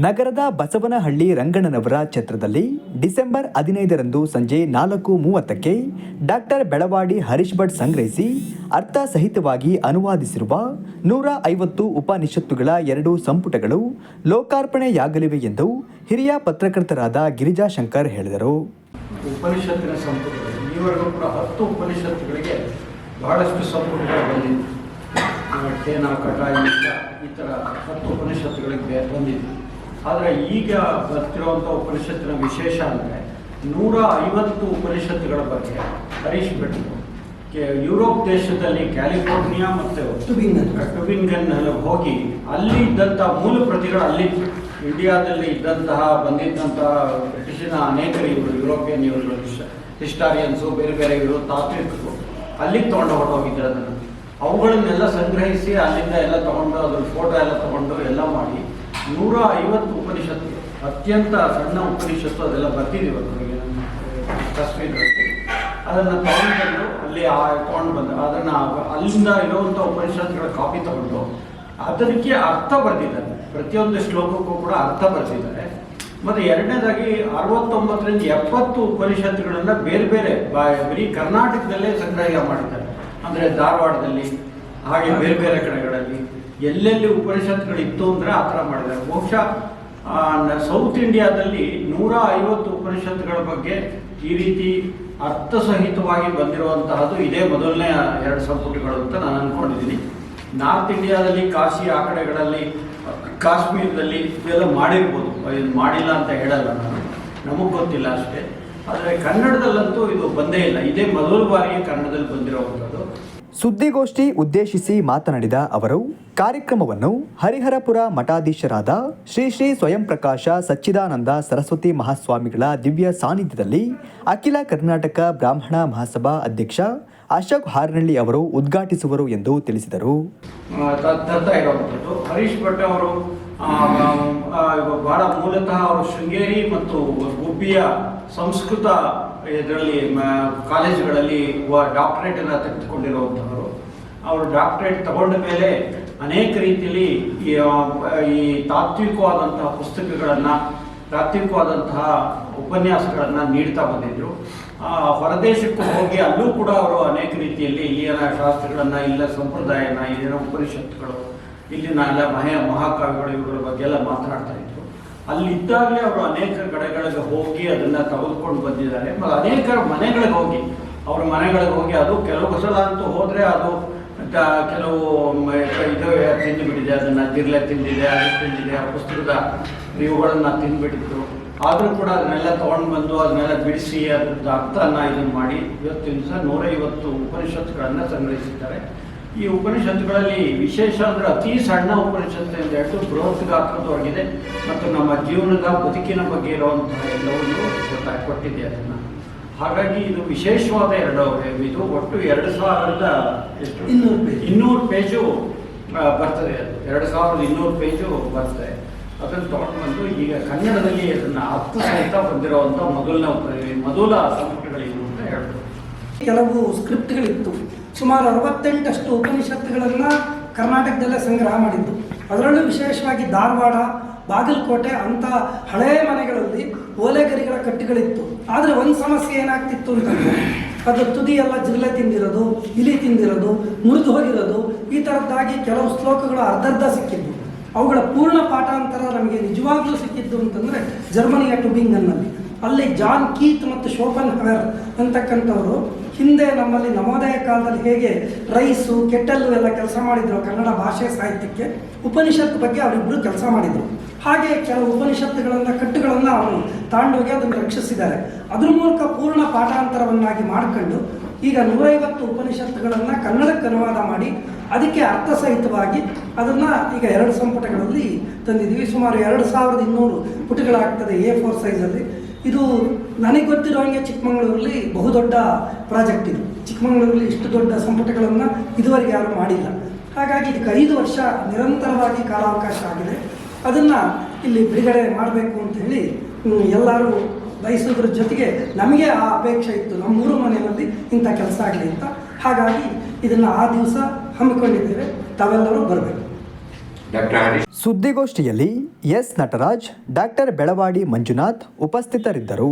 ನಗರದ ಬಸವನಹಳ್ಳಿ ರಂಗಣ್ಣನವರ ಛತ್ರದಲ್ಲಿ ಡಿಸೆಂಬರ್ 15ರಂದು ಸಂಜೆ 4:30ಕ್ಕೆ ಡಾಕ್ಟರ್ ಬೆಳವಾಡಿ ಹರೀಶ್ ಭಟ್ ಸಂಗ್ರಹಿಸಿ ಅರ್ಥಸಹಿತವಾಗಿ ಅನುವಾದಿಸಿರುವ 150 ಉಪನಿಷತ್ತುಗಳ 2 ಸಂಪುಟಗಳು ಲೋಕಾರ್ಪಣೆಯಾಗಲಿವೆ ಎಂದು ಹಿರಿಯ ಪತ್ರಕರ್ತರಾದ ಗಿರಿಜಾ ಶಂಕರ್ ಹೇಳಿದರು. ಉಪನಿಷತ್ತಿನ ಸಂಪುಟಗಳು ಈವರೆಗೂ ಕೂಡ 10 ಉಪನಿಷತ್ತುಗಳಿಗೆ ಬಹಳಷ್ಟು ಸಂಪುಟಗಳು ಬಂದಿದೆ. ಟೇನ ಕಟ ಈ ಥರ 10 ಉಪನಿಷತ್ತುಗಳಿಗೆ ಬಂದಿದೆ. ಆದರೆ ಈಗ ಬರ್ತಿರುವಂಥ ಉಪನಿಷತ್ತಿನ ವಿಶೇಷ ಅಂದರೆ 150 ಉಪನಿಷತ್ತುಗಳ ಬಗ್ಗೆ ಹರೀಶ್ ಭಟ್ ಯುರೋಪ್ ದೇಶದಲ್ಲಿ ಕ್ಯಾಲಿಫೋರ್ನಿಯಾ ಮತ್ತು ಟುಬಿಂಗನ್ನಲ್ಲಿ ಹೋಗಿ ಅಲ್ಲಿ ಇದ್ದಂಥ ಮೂಲ ಪ್ರತಿಗಳು ಅಲ್ಲಿ ಇಂಡಿಯಾದಲ್ಲಿ ಬಂದಿದ್ದಂತಹ ಬ್ರಿಟಿಷಿನ ಅನೇಕರು ಇವರು ಯುರೋಪಿಯನ್ ಇವರು ಹಿಸ್ಟಾರಿಯನ್ಸು ಬೇರೆ ಬೇರೆ ಇವರು ತಾತ್ವಿಕರು ಅಲ್ಲಿಗೆ ತೊಗೊಂಡು ಹೊರಟೋಗಿದ್ದಾರೆ. ಅದನ್ನು ಅವುಗಳನ್ನೆಲ್ಲ ಸಂಗ್ರಹಿಸಿ ಅಲ್ಲಿಂದ ಎಲ್ಲ ತೊಗೊಂಡು ಅದ್ರ ಫೋಟೋ ಎಲ್ಲ ತೊಗೊಂಡು ಎಲ್ಲ ಮಾಡಿ 150 ಉಪನಿಷತ್ತು ಅತ್ಯಂತ ಸಣ್ಣ ಉಪನಿಷತ್ತು ಅದೆಲ್ಲ ಬರ್ತಿದ್ದೀವಿ ಅದರಿಗೆ ತಸ್ವೀರಲ್ಲಿ ಅದನ್ನು ತೊಗೊಂಡು ಅಲ್ಲಿ ತೊಗೊಂಡು ಬಂದು ಅದನ್ನು ಅಲ್ಲಿಂದ ಇರುವಂಥ ಉಪನಿಷತ್ತುಗಳ ಕಾಪಿ ತೊಗೊಂಡು ಅದಕ್ಕೆ ಅರ್ಥ ಬರೆದಿದ್ದಾರೆ. ಪ್ರತಿಯೊಂದು ಶ್ಲೋಕಕ್ಕೂ ಕೂಡ ಅರ್ಥ ಬರೆದಿದ್ದಾರೆ. ಮತ್ತು ಎರಡನೇದಾಗಿ 69ರಿಂದ 70 ಉಪನಿಷತ್ತುಗಳನ್ನು ಬೇರೆ ಬೇರೆ ಬರೀ ಕರ್ನಾಟಕದಲ್ಲೇ ಸಂಗ್ರಹ ಮಾಡಿದ್ದಾರೆ. ಅಂದರೆ ಧಾರವಾಡದಲ್ಲಿ ಹಾಗೆ ಬೇರೆ ಬೇರೆ ಕಡೆಗಳಲ್ಲಿ ಎಲ್ಲೆಲ್ಲಿ ಉಪನಿಷತ್ತುಗಳಿತ್ತು ಅಂದರೆ ಆ ಥರ ಮಾಡಿದ್ದಾರೆ. ಬಹುಶಃ ಸೌತ್ ಇಂಡಿಯಾದಲ್ಲಿ 150 ಉಪನಿಷತ್ತುಗಳ ಬಗ್ಗೆ ಈ ರೀತಿ ಅರ್ಥಸಹಿತವಾಗಿ ಬಂದಿರುವಂತಹದ್ದು ಇದೇ ಮೊದಲನೇ 2 ಸಂಪುಟಗಳು ಅಂತ ನಾನು ಅಂದ್ಕೊಂಡಿದ್ದೀನಿ. ನಾರ್ತ್ ಇಂಡಿಯಾದಲ್ಲಿ ಕಾಶಿ ಆ ಕಡೆಗಳಲ್ಲಿ ಕಾಶ್ಮೀರದಲ್ಲಿ ಇವೆಲ್ಲ ಮಾಡಿರ್ಬೋದು, ಇದು ಮಾಡಿಲ್ಲ ಅಂತ ಹೇಳಲ್ಲ ನಾನು, ನಮಗೆ ಗೊತ್ತಿಲ್ಲ ಅಷ್ಟೇ. ಆದರೆ ಕನ್ನಡದಲ್ಲಂತೂ ಇದು ಬಂದೇ ಇಲ್ಲ, ಇದೇ ಮೊದಲ ಬಾರಿಗೆ ಕನ್ನಡದಲ್ಲಿ ಬಂದಿರುವಂಥದ್ದು. ಸುದ್ದಿಗೋಷ್ಠಿ ಉದ್ದೇಶಿಸಿ ಮಾತನಾಡಿದ ಅವರು, ಕಾರ್ಯಕ್ರಮವನ್ನು ಹರಿಹರಪುರ ಮಠಾಧೀಶರಾದ ಶ್ರೀ ಶ್ರೀ ಸ್ವಯಂ ಪ್ರಕಾಶ ಸಚ್ಚಿದಾನಂದ ಸರಸ್ವತಿ ಮಹಾಸ್ವಾಮಿಗಳ ದಿವ್ಯ ಸಾನ್ನಿಧ್ಯದಲ್ಲಿ ಅಖಿಲ ಕರ್ನಾಟಕ ಬ್ರಾಹ್ಮಣ ಮಹಾಸಭಾ ಅಧ್ಯಕ್ಷ ಅಶೋಕ್ ಹಾರನಹಳ್ಳಿ ಅವರು ಉದ್ಘಾಟಿಸುವರು ಎಂದು ತಿಳಿಸಿದರು. ಹರೀಶ್ ಭಟ್ ಅವರು ಬಹಳ ಮೂಲತಃ ಅವರು ಶೃಂಗೇರಿ ಮತ್ತು ಗುಬ್ಬಿಯ ಸಂಸ್ಕೃತ ಇದರಲ್ಲಿ ಕಾಲೇಜುಗಳಲ್ಲಿ ಡಾಕ್ಟರೇಟನ್ನು ತೆಗೆದುಕೊಂಡಿರುವಂಥವರು. ಅವರು ಡಾಕ್ಟರೇಟ್ ತಗೊಂಡ ಮೇಲೆ ಅನೇಕ ರೀತಿಯಲ್ಲಿ ಈ ತಾತ್ವಿಕವಾದಂತಹ ಪುಸ್ತಕಗಳನ್ನು, ತಾತ್ವಿಕವಾದಂತಹ ಉಪನ್ಯಾಸಗಳನ್ನು ನೀಡ್ತಾ ಬಂದಿದ್ದರು. ಹೊರದೇಶಕ್ಕೂ ಹೋಗಿ ಅಲ್ಲೂ ಕೂಡ ಅವರು ಅನೇಕ ರೀತಿಯಲ್ಲಿ ಇಲ್ಲಿನ ಶಾಸ್ತ್ರಗಳನ್ನು, ಇಲ್ಲ ಸಂಪ್ರದಾಯನ, ಇಲ್ಲಿನ ಉಪನಿಷತ್ತುಗಳು, ಇಲ್ಲಿನ ಎಲ್ಲ ಮಹಾಕಾವ್ಯಗಳು ಇವುಗಳ ಬಗ್ಗೆ ಎಲ್ಲ ಮಾತನಾಡ್ತಾ ಇದ್ರು. ಅಲ್ಲಿದ್ದಾಗಲೇ ಅವರು ಅನೇಕ ಕಡೆಗಳಿಗೆ ಹೋಗಿ ಅದನ್ನು ತೆಗೆದುಕೊಂಡು ಬಂದಿದ್ದಾರೆ. ಅನೇಕ ಮನೆಗಳಿಗೆ ಹೋಗಿ, ಅವ್ರ ಮನೆಗಳಿಗೆ ಹೋಗಿ, ಅದು ಕೆಲವು ಸಲ ಅಂತೂ ಹೋದರೆ ಅದು ಕೆಲವು ಇದು ತಿಂದುಬಿಟ್ಟಿದೆ, ಅದನ್ನು ಜಿರ್ಲೆ ತಿಂದಿದೆ, ಅದು ತಿಂದಿದೆ, ಆ ಪುಸ್ತಕದ ಇವುಗಳನ್ನು ತಿಂದುಬಿಟ್ಟಿತ್ತು. ಆದರೂ ಕೂಡ ಅದನ್ನೆಲ್ಲ ತೊಗೊಂಡು ಬಂದು ಅದನ್ನೆಲ್ಲ ಬಿಡಿಸಿ ಅದ್ರದ್ದು ಅರ್ಥನ ಇದನ್ನು ಮಾಡಿ ಇವತ್ತಿನ ದಿವಸ 150 ಉಪನಿಷತ್ತುಗಳನ್ನು ಸಂಗ್ರಹಿಸಿದ್ದಾರೆ. ಈ ಉಪನಿಷತ್ತುಗಳಲ್ಲಿ ವಿಶೇಷ ಅಂದರೆ ಅತಿ ಸಣ್ಣ ಉಪನಿಷತ್ತು ಅಂತ ಹೇಳ್ತು ಬೃಹತ್ ಗಾತ್ರದವರೆಗಿದೆ ಮತ್ತು ನಮ್ಮ ಜೀವನದ ಬದುಕಿನ ಬಗ್ಗೆ ಇರುವಂತಹ ಎಲ್ಲವನ್ನೂ ಕೊಟ್ಟಿದೆ ಅದನ್ನು. ಹಾಗಾಗಿ ಇದು ವಿಶೇಷವಾದ ಇದು ಒಟ್ಟು 2200 ಪೇಜು ಬರ್ತದೆ. ಅದು 2200 ಪೇಜು ಬರ್ತದೆ. ಅದನ್ನು ತೊಗೊಂಡು ಬಂದು ಈಗ ಕನ್ನಡದಲ್ಲಿ ಅದನ್ನು ಅರ್ಥ ಸಹಿತ ಬಂದಿರುವಂಥ ಮೊದಲ ಸಂಪುಟಗಳಿವು ಅಂತ ಹೇಳ್ಬೋದು. ಕೆಲವು ಸ್ಕ್ರಿಪ್ಟ್ಗಳಿತ್ತು. ಸುಮಾರು 68 ಉಪನಿಷತ್ತುಗಳನ್ನು ಕರ್ನಾಟಕದಲ್ಲೇ ಸಂಗ್ರಹ ಮಾಡಿದ್ದು. ಅದರಲ್ಲೂ ವಿಶೇಷವಾಗಿ ಧಾರವಾಡ, ಬಾಗಲಕೋಟೆ ಅಂಥ ಹಳೆಯ ಮನೆಗಳಲ್ಲಿ ಓಲೆಗರಿಗಳ ಕಟ್ಟುಗಳಿತ್ತು. ಆದರೆ ಒಂದು ಸಮಸ್ಯೆ ಏನಾಗ್ತಿತ್ತು ಅಂತಂದರೆ ಅದು ತುದಿ ಎಲ್ಲ ಜಿರಳೆ ತಿಂದಿರೋದು, ಇಲಿ ತಿಂದಿರೋದು, ಮುರಿದು ಹೋಗಿರೋದು, ಈ ಥರದ್ದಾಗಿ ಕೆಲವು ಶ್ಲೋಕಗಳು ಅರ್ಧರ್ಧ ಸಿಕ್ಕಿದ್ದು. ಅವುಗಳ ಪೂರ್ಣ ಪಾಠಾಂತರ ನಮಗೆ ನಿಜವಾಗ್ಲೂ ಸಿಕ್ಕಿದ್ದು ಅಂತಂದರೆ ಜರ್ಮನಿಯ ಟುಬಿಂಗನ್ನಲ್ಲಿ. ಅಲ್ಲಿ ಜಾನ್ ಕೀತ್ ಮತ್ತು ಶೋಪನ್ ಹವೆರ್ ಅಂತಕ್ಕಂಥವರು ಹಿಂದೆ ನಮ್ಮಲ್ಲಿ ನವೋದಯ ಕಾಲದಲ್ಲಿ ಹೇಗೆ ರೈಸು, ಕೆಟ್ಟಲ್ಲು ಎಲ್ಲ ಕೆಲಸ ಮಾಡಿದ್ರು ಕನ್ನಡ ಭಾಷೆ ಸಾಹಿತ್ಯಕ್ಕೆ, ಉಪನಿಷತ್ತು ಬಗ್ಗೆ ಅವರಿಬ್ಬರು ಕೆಲಸ ಮಾಡಿದರು. ಹಾಗೆ ಕೆಲವು ಉಪನಿಷತ್ತುಗಳನ್ನು, ಕಟ್ಟುಗಳನ್ನು ಅವರು ತಾಂಡೋಗಿ ಅದನ್ನು ರಕ್ಷಿಸಿದ್ದಾರೆ. ಅದ್ರ ಮೂಲಕ ಪೂರ್ಣ ಪಾಠಾಂತರವನ್ನಾಗಿ ಮಾಡಿಕೊಂಡು ಈಗ 150 ಉಪನಿಷತ್ತುಗಳನ್ನು ಕನ್ನಡಕ್ಕೆ ಅನುವಾದ ಮಾಡಿ ಅದಕ್ಕೆ ಅರ್ಥಸಹಿತವಾಗಿ ಅದನ್ನು ಈಗ 2 ಸಂಪುಟಗಳಲ್ಲಿ ತಂದಿದ್ದೀವಿ. ಸುಮಾರು 2200 ಪುಟಗಳಾಗ್ತದೆ A4 ಸೈಜಲ್ಲಿ. ಇದು ನನಗೆ ಗೊತ್ತಿರೋ ಹಾಗೆ ಚಿಕ್ಕಮಗಳೂರಲ್ಲಿ ಬಹುದೊಡ್ಡ ಪ್ರಾಜೆಕ್ಟ್ ಇದು. ಚಿಕ್ಕಮಗಳೂರಲ್ಲಿ ಇಷ್ಟು ದೊಡ್ಡ ಸಂಪುಟಗಳನ್ನು ಇದುವರೆಗೆ ಯಾರೂ ಮಾಡಿಲ್ಲ. ಹಾಗಾಗಿ ಇದಕ್ಕೆ 5 ವರ್ಷ ನಿರಂತರವಾಗಿ ಕಾಲಾವಕಾಶ ಆಗಿದೆ. ಅದನ್ನು ಇಲ್ಲಿ ಬಿಡುಗಡೆ ಮಾಡಬೇಕು ಅಂತ ಹೇಳಿ ಎಲ್ಲರೂ ಬಯಸೋದ್ರ ಜೊತೆಗೆ ನಮಗೆ ಆ ಅಪೇಕ್ಷೆ ಇತ್ತು, ನಮ್ಮ 3 ಮನೆಯಲ್ಲಿ ಇಂಥ ಕೆಲಸ ಆಗಲಿ ಅಂತ. ಹಾಗಾಗಿ ಇದನ್ನು ಆ ದಿವಸ ಹಮ್ಮಿಕೊಂಡಿದ್ದೇವೆ. ತಾವೆಲ್ಲರೂ ಬರಬೇಕು. ಡಾಕ್ಟರ್ ಹರೀಶ್. ಸುದ್ದಿಗೋಷ್ಠಿಯಲ್ಲಿ ಎಸ್ ನಟರಾಜ್, ಡಾಕ್ಟರ್ ಬೆಳವಾಡಿ ಮಂಜುನಾಥ್ ಉಪಸ್ಥಿತರಿದ್ದರು.